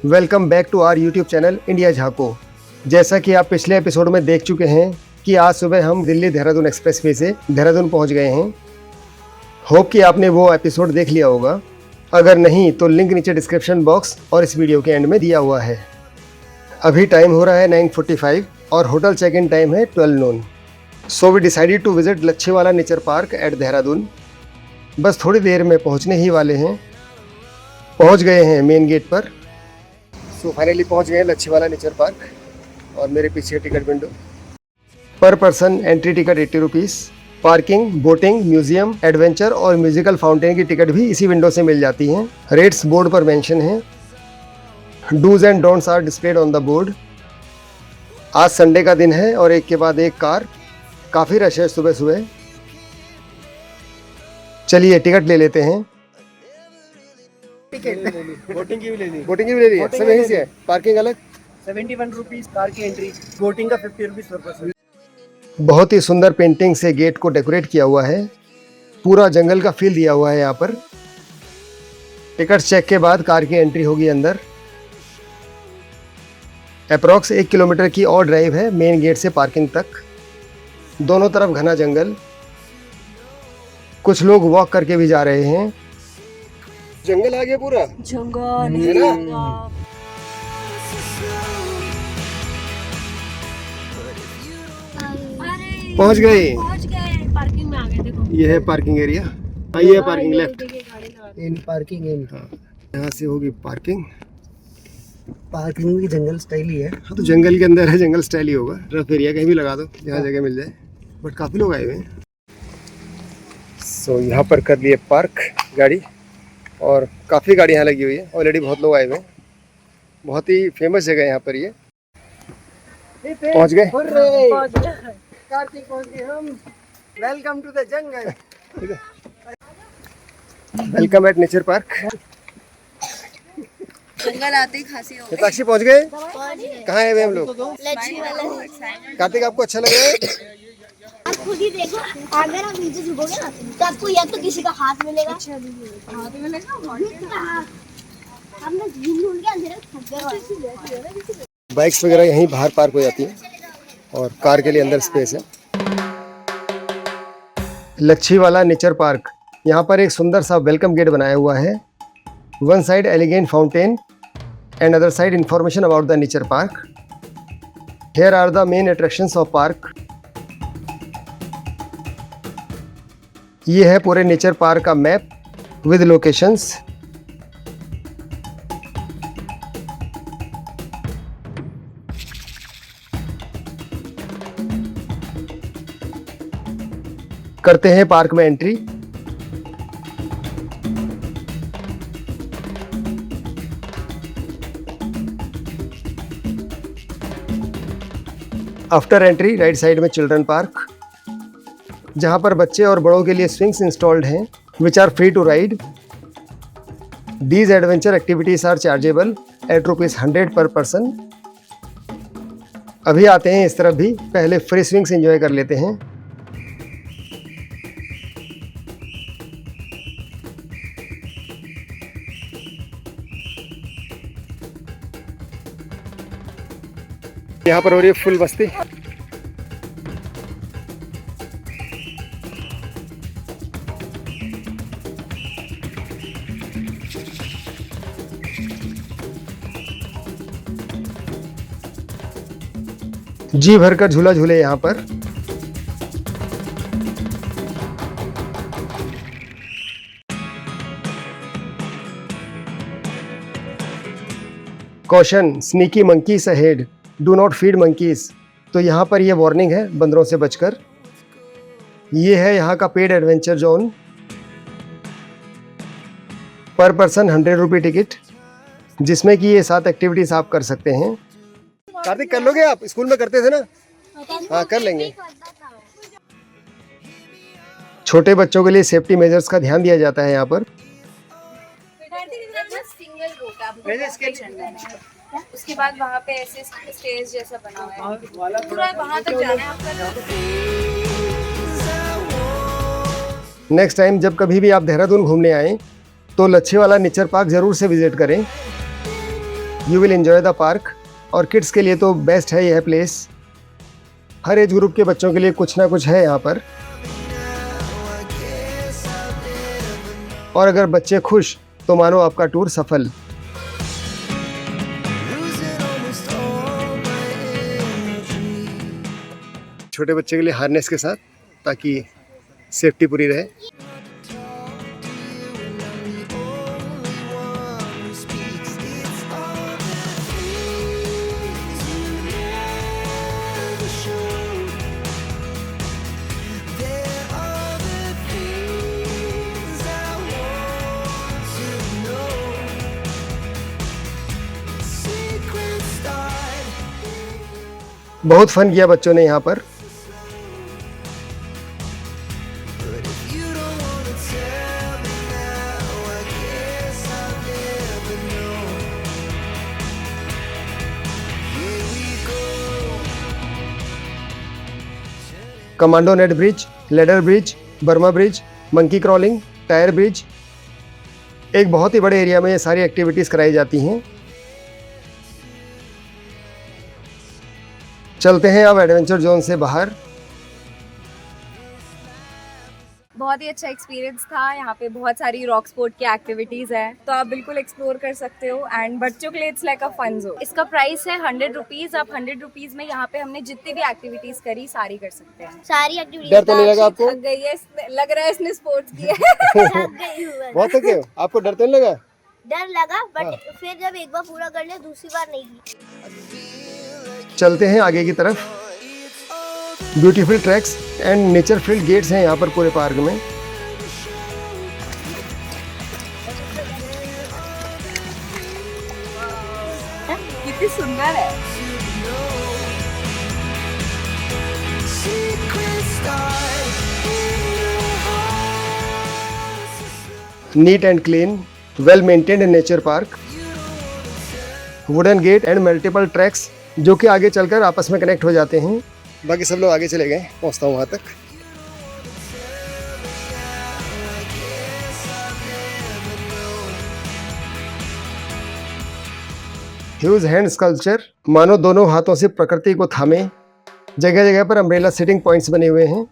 Welcome back to our YouTube channel India झाको। जैसा कि आप पिछले एपिसोड में देख चुके हैं कि आज सुबह हम दिल्ली देहरादून एक्सप्रेसवे से देहरादून पहुंच गए हैं। होप कि आपने वो एपिसोड देख लिया होगा। अगर नहीं तो लिंक नीचे डिस्क्रिप्शन बॉक्स और इस वीडियो के एंड में दिया हुआ है। अभी टाइम हो रहा है 9:45 और होटल चेक इन टाइम है 12 noon. So we decided to visit Lachhiwala nature park at Dehradun. बस थोड़ी देर में पहुंचने ही वाले हैं। पहुंच गए हैं मेन गेट पर। सो फाइनली पहुंच गए हैं लच्छीवाला नेचर पार्क और मेरे पीछे टिकट विंडो। पर person entry ticket 80 rupees. Parking, boating, museum, adventure और म्यूजिकल फाउंटेन की टिकट भी इसी विंडो से मिल जाती हैं। रेट्स बोर्ड पर मेंशन हैं। Do's and don'ts are displayed on the board. आज संडे का दिन है और एक के बाद एक कार। काफ़ी रश है सुबह सुबह। चलिए टिकट ले लेते हैं। बोटिंग की भी ले ली। बोटिंग की भी ले ली है, सब यहीं से है। पार्किंग अलग। 71 रुपीज कार की एंट्री, बोटिंग का 50 रुपीज पर पर्सन। बहुत ही सुंदर पेंटिंग से गेट को डेकोरेट किया हुआ है। पूरा जंगल का फील दिया हुआ है यहाँ पर। टिकट चेक के बाद कार की एंट्री होगी अंदर। अप्रॉक्स 1 किलोमीटर की और ड्राइव है मेन गेट से पार्किंग तक। दोनों तरफ घना जंगल। कुछ लोग वॉक करके भी जा रहे हैं। जंगल आ गया पूरा। जंगल है ना? पहुंच गए। पार्किंग में आ गए। देखो ये है पार्किंग एरिया। ये है पार्किंग लेफ्ट। इन पार्किंग इन यहाँ से होगी पार्किंग। पार्किंग भी जंगल स्टाइल ही है। हाँ तो जंगल के अंदर है, जंगल स्टाइल ही होगा। रफ एरिया कहीं भी लगा दो जहाँ जगह मिल जाए। बट काफ़ी लोग आए हुए हैं। सो यहाँ पर कर लिए पार्क गाड़ी और काफ़ी गाड़ी यहाँ लगी हुई है। ऑलरेडी बहुत लोग आए हुए हैं। बहुत ही फेमस जगह है यहाँ पर। ये पहुँच गए। कार्तिक पहुंच गए हम। Welcome to the jungle. Welcome at nature park. जंगल आते ही खांसी हो हिताक्षी पहुँच गए। कहाँ है हम लोग? कार्तिक आपको अच्छा लग रहा है? आप खुद ही देखो, अगर आप नीचे झुकोगे ना तो आपको या तो किसी का हाथ मिलेगा, हाथ मिलेगा, हम लोग ढूंढ के अंधेरे में फंस गए। बाइक्स वगैरह यहीं बाहर पार्क हो जाती हैं और कार के लिए अंदर स्पेस है। Lachhiwala nature park. यहाँ पर एक सुंदर सा वेलकम गेट बनाया हुआ है। One side elegant fountain and other side information about the nature park. Here are the main attractions of park. ये है पूरे नेचर पार्क का मैप विद लोकेशंस। करते हैं पार्क में entry. After entry right side में चिल्ड्रन पार्क, जहां पर बच्चे और बड़ों के लिए स्विंग्स इंस्टॉल्ड हैं which are free to ride. These adventure activities are chargeable at ₹100 per person. अभी आते हैं इस तरफ भी, पहले फ्री स्विंग्स एंजॉय कर लेते हैं। यहाँ पर हो रही है फुल मस्ती। जी भरकर झूला झूले यहाँ पर। Caution, sneaky monkeys ahead, do not feed monkeys. तो यहाँ पर ये वार्निंग है बंदरों से बचकर। ये है यहाँ का पेड एडवेंचर जोन। पर पर्सन 100 रुपये टिकट, जिसमें कि ये 7 एक्टिविटीज आप कर सकते हैं। कार्तिक कर लोगे आप? स्कूल में करते थे ना? हाँ कर लेंगे। छोटे बच्चों के लिए सेफ्टी मेजर्स का ध्यान दिया जाता है यहाँ पर। उसके बाद वहाँ पे ऐसे स्टेज जैसा बना हुआ है, पूरा वहाँ तक जाना है आपका। नेक्स्ट टाइम जब कभी भी आप देहरादून घूमने आएँ तो लच्छीवाला नेचर पार्क ज़रूर से विज़िट करें। You will enjoy the park. और किड्स के लिए तो बेस्ट है यह प्लेस। हर एज ग्रुप के बच्चों के लिए कुछ ना कुछ है यहाँ पर। और अगर बच्चे खुश तो मानो आपका टूर सफल। छोटे बच्चे के लिए हार्नेस के साथ, ताकि सेफ्टी पूरी रहे। बहुत फन किया बच्चों ने यहाँ पर। Commando net bridge, ladder bridge, Burma bridge, monkey crawling, tyre bridge. एक बहुत ही बड़े एरिया में ये सारी एक्टिविटीज़ कराई जाती हैं। चलते हैं अब एडवेंचर जोन से बाहर। बहुत ही अच्छा एक्सपीरियंस था। यहाँ पे बहुत सारी रॉक स्पोर्ट की एक्टिविटीज है, तो आप बिल्कुल एक्सप्लोर कर सकते हो। एंड बच्चों के लिए it's like a fun zone. इसका प्राइस है 100 रुपीज। आप 100 रुपीज में यहाँ पे हमने जितनी भी एक्टिविटीज करी सारी कर सकते हैं। सारी एक्टिविटी डर तो नहीं लगा आपको? थक गई है, लग रहा है इसने स्पोर्ट्स किया है। थक गई हूँ। बहुत थके हो? आपको डर तो नहीं लगा? डर लगा, बट फिर जब एक बार पूरा कर लिया दूसरी बार नहीं की। चलते हैं आगे की तरफ। Beautiful tracks and nature field gates हैं यहाँ पर पूरे पार्क में। कितनी सुंदर है। Neat and clean, well maintained nature park, wooden gate and multiple tracks जो कि आगे चलकर आपस में कनेक्ट हो जाते हैं। बाकी सब लोग आगे चले गए, पहुंचता हूँ वहाँ तक। ह्यूज हैंड स्कल्पचर, मानो दोनों हाथों से प्रकृति को थामे। जगह जगह पर अम्ब्रेला सिटिंग पॉइंट्स बने हुए हैं।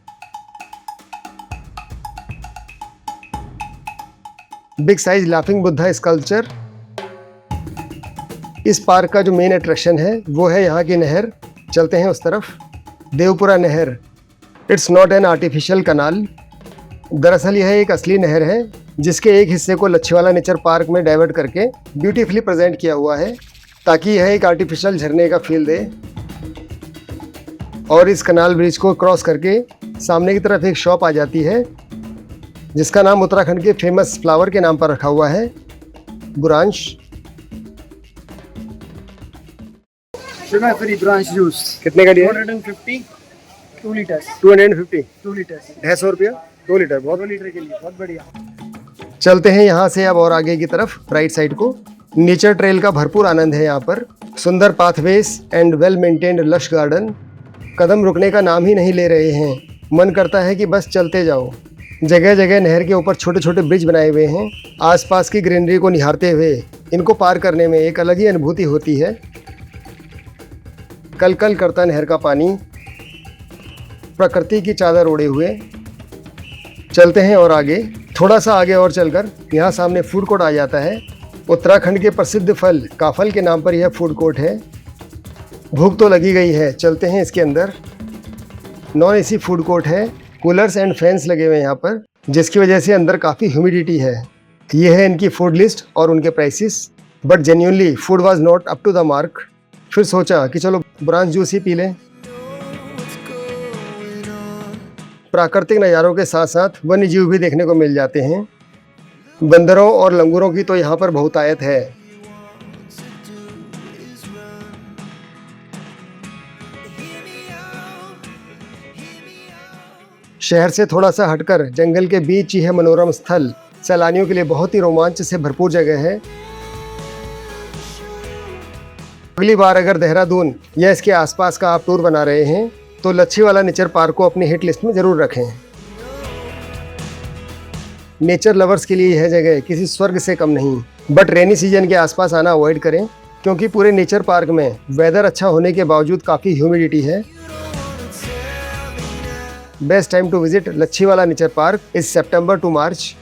Big size laughing Buddha sculpture. इस पार्क का जो मेन अट्रैक्शन है वो है यहाँ की नहर। चलते हैं उस तरफ। देवपुरा नहर, इट्स नॉट एन आर्टिफिशियल कनाल। दरअसल यह एक असली नहर है जिसके एक हिस्से को लच्छीवाला नेचर पार्क में डाइवर्ट करके ब्यूटीफुली प्रेजेंट किया हुआ है, ताकि यह एक आर्टिफिशियल झरने का फील दे। और इस कनाल ब्रिज को क्रॉस करके सामने की तरफ एक शॉप आ जाती है जिसका नाम उत्तराखंड के फेमस फ्लावर के नाम पर रखा हुआ है, बुरांश। शुगर फ्री ब्रांच जूस कितने का दिया? 150, 2 लीटर्स। 250, 2 लीटर्स 250 रुपया 2 लीटर। बहुत 2 लीटर के लिए बहुत बढ़िया। चलते हैं यहाँ से अब और आगे की तरफ राइट साइड को। नेचर ट्रेल का भरपूर आनंद है यहाँ पर। सुंदर pathways and well maintained lush garden. कदम रुकने का नाम ही नहीं ले रहे हैं, मन करता है कि बस चलते जाओ। जगह जगह नहर के ऊपर छोटे छोटे ब्रिज बनाए हुए हैं। आसपास की ग्रीनरी को निहारते हुए इनको पार करने में एक अलग ही अनुभूति होती है। कल कल करता नहर का पानी, प्रकृति की चादर ओढ़े हुए। चलते हैं और आगे, थोड़ा सा आगे और चलकर यहाँ सामने फूड कोर्ट आ जाता है। उत्तराखंड के प्रसिद्ध फल काफल के नाम पर यह फूड कोर्ट है। भूख तो लगी गई है, चलते हैं इसके अंदर। नॉन एसी फूड कोर्ट है, कूलर्स एंड फैंस लगे हुए हैं यहाँ पर, जिसकी वजह से अंदर काफ़ी ह्यूमिडिटी है। ये है इनकी फूड लिस्ट और उनके prices, but genuinely food was not up to the mark. फिर सोचा कि चलो ब्रांच जूस ही पी लें। प्राकृतिक नज़ारों के साथ साथ वन्य जीव भी देखने को मिल जाते हैं। बंदरों और लंगूरों की तो यहाँ पर बहुतायत है। शहर से थोड़ा सा हटकर जंगल के बीच ही है मनोरम स्थल। सैलानियों के लिए बहुत ही रोमांच से भरपूर जगह है। अगली बार अगर देहरादून या इसके आसपास का आप टूर बना रहे हैं तो लच्छीवाला नेचर पार्क को अपनी हिट लिस्ट में ज़रूर रखें। नेचर लवर्स के लिए यह जगह किसी स्वर्ग से कम नहीं, बट रेनी सीजन के आसपास आना अवॉइड करें क्योंकि पूरे नेचर पार्क में वेदर अच्छा होने के बावजूद काफ़ी ह्यूमिडिटी है। Best time to visit Lachhiwala nature park is September to March.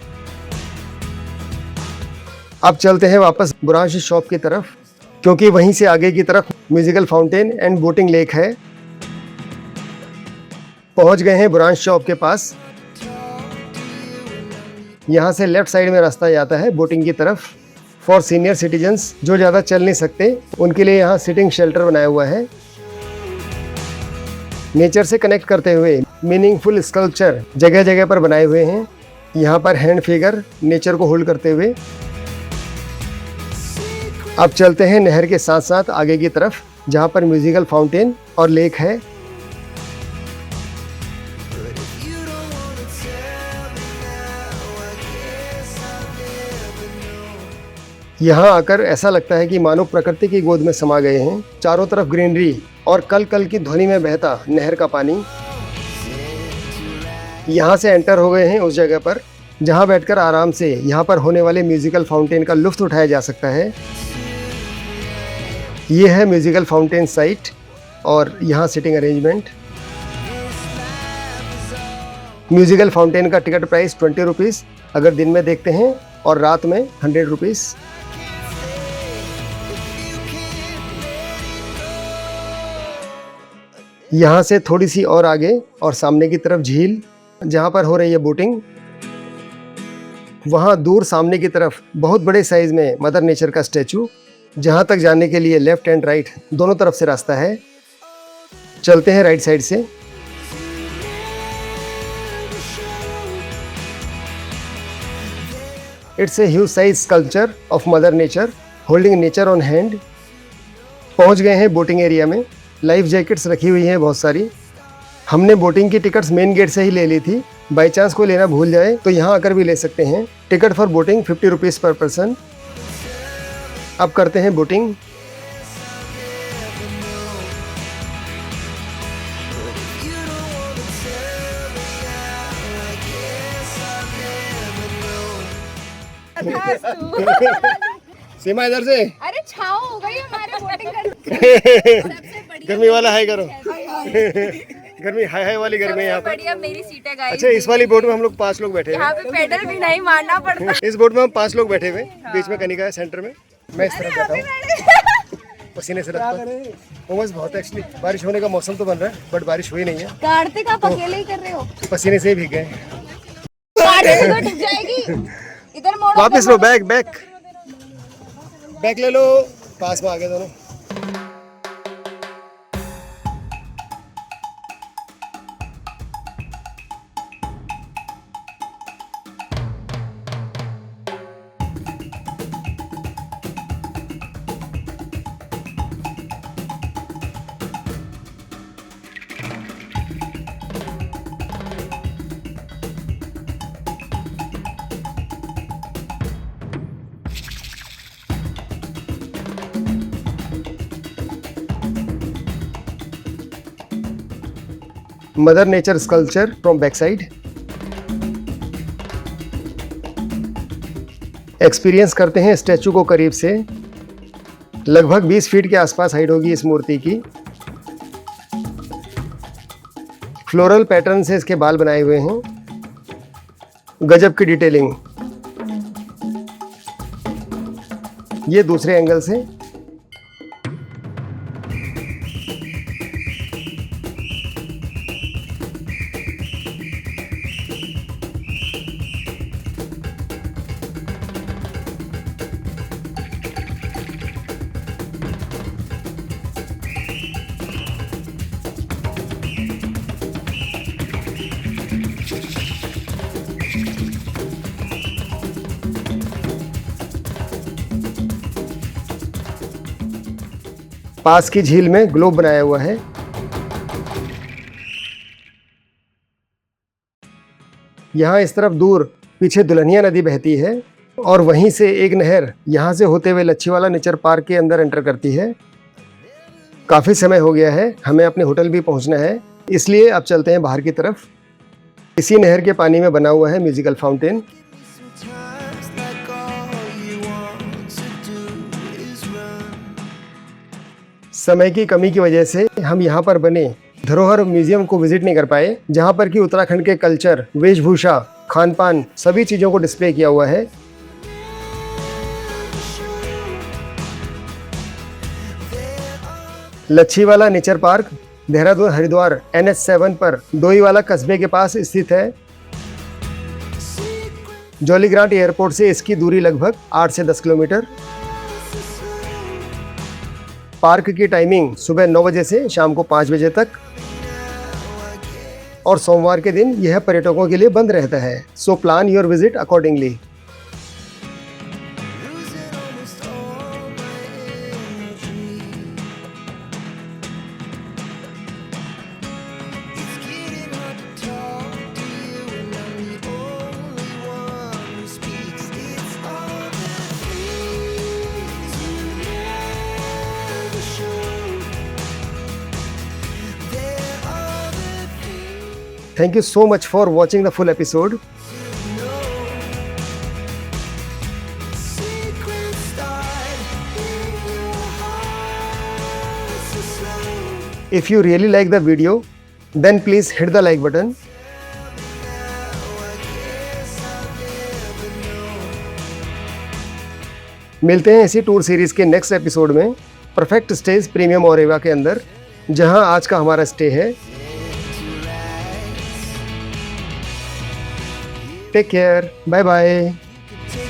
अब चलते हैं वापस बुरांश शॉप की तरफ, क्योंकि वहीं से आगे की तरफ musical fountain and boating lake है। पहुंच गए हैं बुरांश शॉप के पास। यहाँ से लेफ्ट साइड में रास्ता जाता है बोटिंग की तरफ। फॉर सीनियर सिटीजन्स जो ज़्यादा चल नहीं सकते उनके लिए यहाँ सिटिंग शेल्टर बनाया हुआ है। नेचर से कनेक्ट करते हुए मीनिंगफुल स्कल्पचर जगह जगह पर बनाए हुए हैं। यहाँ पर हैंड फिगर नेचर को होल्ड करते हुए। अब चलते हैं नहर के साथ साथ आगे की तरफ, जहाँ पर म्यूजिकल फाउंटेन और लेक है। यहाँ आकर ऐसा लगता है कि मानो प्रकृति की गोद में समा गए हैं। चारों तरफ ग्रीनरी और कल कल की ध्वनि में बहता नहर का पानी। यहाँ से एंटर हो गए हैं उस जगह पर जहाँ बैठकर आराम से यहाँ पर होने वाले म्यूजिकल फाउंटेन का लुत्फ उठाया जा सकता है। ये है म्यूजिकल फाउंटेन साइट और यहाँ सिटिंग अरेंजमेंट। म्यूजिकल फाउंटेन का टिकट प्राइस 20 रुपीज़ अगर दिन में देखते हैं, और रात में 100 रुपीज़। यहाँ से थोड़ी सी और आगे और सामने की तरफ झील, जहाँ पर हो रही है बोटिंग। वहाँ दूर सामने की तरफ बहुत बड़े साइज में मदर नेचर का स्टैचू, जहाँ तक जाने के लिए लेफ्ट एंड राइट दोनों तरफ से रास्ता है। चलते हैं राइट साइड से। It's a huge size sculpture of mother nature holding nature on hand. पहुँच गए हैं बोटिंग एरिया में। लाइफ जैकेट्स रखी हुई हैं बहुत सारी। हमने बोटिंग की टिकट्स मेन गेट से ही ले ली थी। बाई चांस कोई लेना भूल जाए तो यहाँ आकर भी ले सकते हैं। टिकट फॉर बोटिंग 50 रुपीज़ पर पर्सन। अब करते हैं बोटिंग। सीमा इधर से। अरे छाव हो गई हमारे बोटिंग करने। गर्मी वाला हाई करो। गर्मी हाई हाई वाली गर्मी है यहाँ पर। बढ़िया मेरी सीट है गाइस। अच्छा, इस वाली बोट में हम लोग 5 लोग बैठे यहाँ पे पेडल भी नहीं मारना पड़ता। इस बोट में हम 5 लोग बैठे हुए। बीच में कनिका है सेंटर में। मैं इस तरफ बैठा हूँ पसीने से रखता। उमस बहुत है एक्चुअली। बारिश होने का मौसम तो बन रहा है बट बारिश हुई नहीं है। कार्तिक आप अकेले ही कर रहे हो? पसीने से ही भीग गए। कार्तिक तो डूब जाएगी। इधर मोड़ो। वापस लो। बैक बैक बैक ले लो। पास में आ गए दोनों। Mother nature sculpture from back side. Experience करते हैं स्टैचू को करीब से। लगभग 20 फीट के आसपास हाइट होगी इस मूर्ति की। फ्लोरल पैटर्न से इसके बाल बनाए हुए हैं। गजब की डिटेलिंग। ये दूसरे एंगल से। पास की झील में ग्लोब बनाया हुआ है। यहाँ इस तरफ दूर पीछे दुल्हनिया नदी बहती है और वहीं से एक नहर यहाँ से होते हुए लच्छीवाला नेचर पार्क के अंदर एंटर करती है। काफ़ी समय हो गया है, हमें अपने होटल भी पहुँचना है, इसलिए अब चलते हैं बाहर की तरफ। इसी नहर के पानी में बना हुआ है म्यूजिकल फाउंटेन। समय की कमी की वजह से हम यहाँ पर बने धरोहर म्यूजियम को विजिट नहीं कर पाए, जहाँ पर कि उत्तराखंड के कल्चर, वेशभूषा, खान पान सभी चीज़ों को डिस्प्ले किया हुआ है। Lachhiwala nature park Dehradun Haridwar NH7 पर डोईवाला कस्बे के पास स्थित है। जॉलीग्रांट एयरपोर्ट से इसकी दूरी लगभग 8 से 10 किलोमीटर। पार्क की टाइमिंग सुबह 9 बजे से शाम को 5 बजे तक, और सोमवार के दिन यह पर्यटकों के लिए बंद रहता है। So plan your visit accordingly. Thank you so much for watching the full episode. If you really like the video, then please hit the like button. मिलते हैं इसी टूर सीरीज के नेक्स्ट एपिसोड में परफेक्ट स्टेज प्रीमियम ओरेवा के अंदर, जहां आज का हमारा स्टे है। Take care. Bye bye.